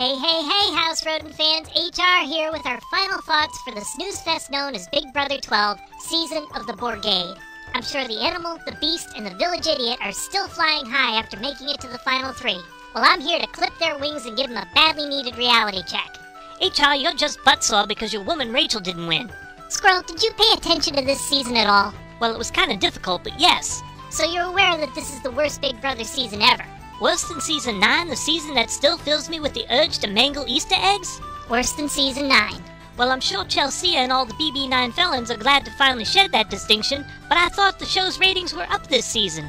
Hey, hey, hey, House Rodent fans, HR here with our final thoughts for the snooze fest known as Big Brother 12, Season of the Borgade. I'm sure the animal, the beast, and the village idiot are still flying high after making it to the final three. Well, I'm here to clip their wings and give them a badly needed reality check. HR, you're just buttsore because your woman Rachel didn't win. Squirrel, did you pay attention to this season at all? Well, it was kind of difficult, but yes. So you're aware that this is the worst Big Brother season ever? Worse than Season 9, the season that still fills me with the urge to mangle Easter eggs? Worse than Season 9. Well, I'm sure Chelsea and all the BB9 felons are glad to finally shed that distinction, but I thought the show's ratings were up this season.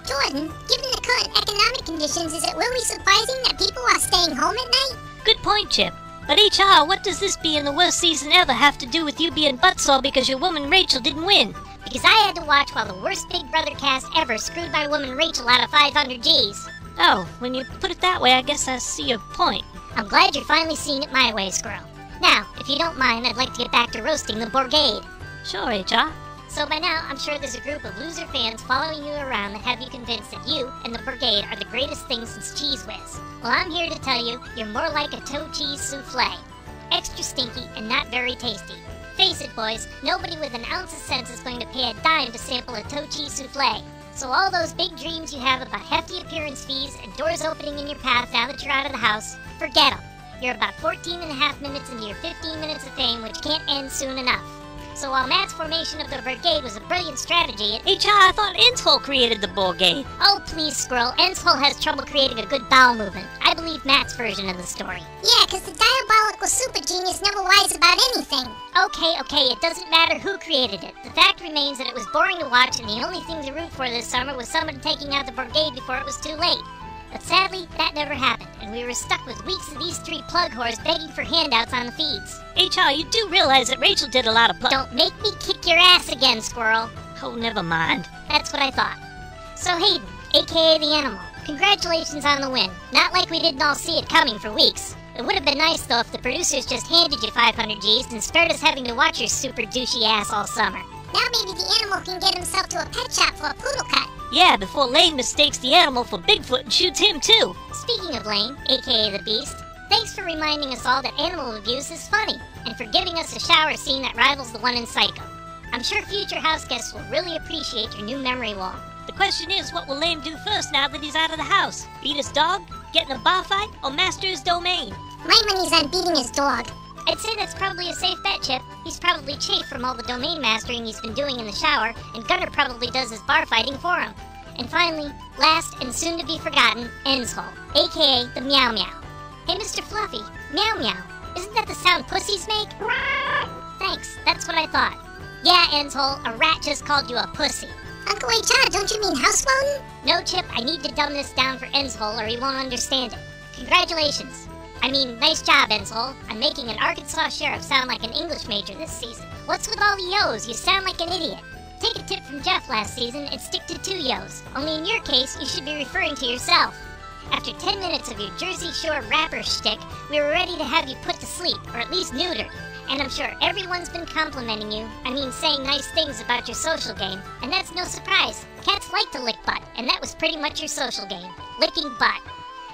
Jordan, given the current economic conditions, is it really surprising that people are staying home at night? Good point, Chip. But HR, what does this being the worst season ever have to do with you being buttsore because your woman Rachel didn't win? Because I had to watch while the worst Big Brother cast ever screwed my woman Rachel out of 500 G's. Oh, when you put it that way, I guess I see your point. I'm glad you're finally seeing it my way, Squirrel. Now, if you don't mind, I'd like to get back to roasting the Borgade. Sure, HR. So by now, I'm sure there's a group of loser fans following you around that have you convinced that you and the Borgade are the greatest thing since Cheese Whiz. Well, I'm here to tell you, you're more like a toe cheese souffle. Extra stinky and not very tasty. Face it, boys, nobody with an ounce of sense is going to pay a dime to sample a toe cheese souffle. So all those big dreams you have about hefty appearance fees and doors opening in your path now that you're out of the house, forget them. You're about 14 and a half minutes into your 15 minutes of fame, which can't end soon enough. So while Matt's formation of the Brigade was a brilliant strategy, HR, I thought Enzo created the Borgade. Oh, please, Squirrel. Enzo has trouble creating a good bowel movement. I believe Matt's version of the story. Yeah, because the diabolical super genius never lies about anything. Okay, it doesn't matter who created it. The fact remains that it was boring to watch, and the only thing to root for this summer was someone taking out the Brigade before it was too late. But sadly, that never happened, and we were stuck with weeks of these three plug whores begging for handouts on the feeds. HR, you do realize that Rachel did a lot of Don't make me kick your ass again, Squirrel. Oh, never mind. That's what I thought. So Hayden, aka the animal, congratulations on the win. Not like we didn't all see it coming for weeks. It would have been nice, though, if the producers just handed you 500 G's and spared us having to watch your super douchey ass all summer. Now maybe the animal can get himself to a pet shop for a poodle cut. Yeah, before Lane mistakes the animal for Bigfoot and shoots him too. Speaking of Lane, aka the Beast, thanks for reminding us all that animal abuse is funny, and for giving us a shower scene that rivals the one in Psycho. I'm sure future house guests will really appreciate your new memory wall. The question is, what will Lane do first now that he's out of the house? Beat his dog? Get in a bar fight? Or master his domain? My money's on beating his dog. I'd say that's probably a safe bet, Chip. He's probably chafed from all the domain mastering he's been doing in the shower, and Gunner probably does his bar fighting for him. And finally, last and soon to be forgotten, Enzo, aka the Meow Meow. Hey, Mr. Fluffy, Meow Meow, isn't that the sound pussies make? Thanks, that's what I thought. Yeah, Enzo, a rat just called you a pussy. Uncle HR, don't you mean house rodent? No, Chip, I need to dumb this down for Enzo or he won't understand it. Congratulations. I mean, nice job, Enzo. I'm making an Arkansas sheriff sound like an English major this season. What's with all the yo's? You sound like an idiot. Take a tip from Jeff last season and stick to 2 yo's. Only in your case, you should be referring to yourself. After 10 minutes of your Jersey Shore rapper shtick, we were ready to have you put to sleep, or at least neutered. And I'm sure everyone's been complimenting you, saying nice things about your social game. And that's no surprise. Cats like to lick butt, and that was pretty much your social game. Licking butt.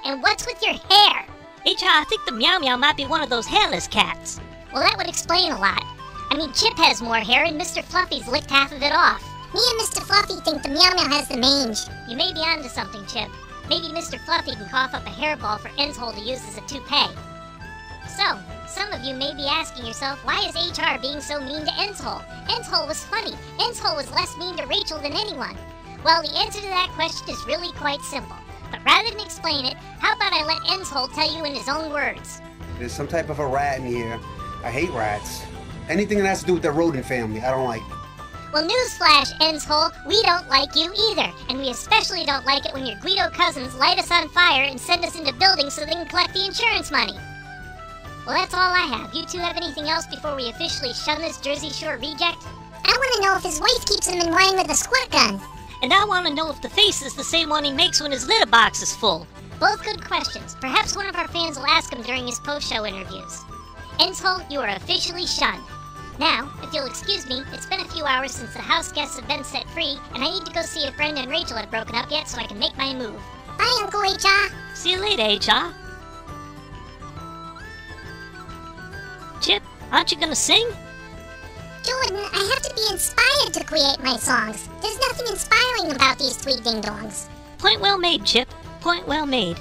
And what's with your hair? HR, I think the Meow Meow might be one of those hairless cats. Well, that would explain a lot. Chip has more hair and Mr. Fluffy's licked half of it off. Me and Mr. Fluffy think the Meow Meow has the mange. You may be onto something, Chip. Maybe Mr. Fluffy can cough up a hairball for Enzo to use as a toupee. So, some of you may be asking yourself, why is HR being so mean to Enzo? Enzo was funny. Enzo was less mean to Rachel than anyone. Well, the answer to that question is really quite simple. But rather than explain it, how about I let Enzo tell you in his own words? There's some type of a rat in here. I hate rats. Anything that has to do with the rodent family, I don't like. Well, newsflash, Enzo, we don't like you either. And we especially don't like it when your Guido cousins light us on fire and send us into buildings so they can collect the insurance money. Well, that's all I have. You two have anything else before we officially shun this Jersey Shore reject? I want to know if his wife keeps him in line with a squirt gun. And I want to know if the face is the same one he makes when his litter box is full. Both good questions. Perhaps one of our fans will ask him during his post-show interviews. Enzo, you are officially shunned. Now, if you'll excuse me, it's been a few hours since the house guests have been set free, and I need to go see if Brenda and Rachel have broken up yet so I can make my move. Bye, Uncle HR. See you later, HR. Aren't you gonna sing? Jordan, I have to be inspired to create my songs. There's nothing inspiring about these three ding-dongs. Point well made, Chip. Point well made.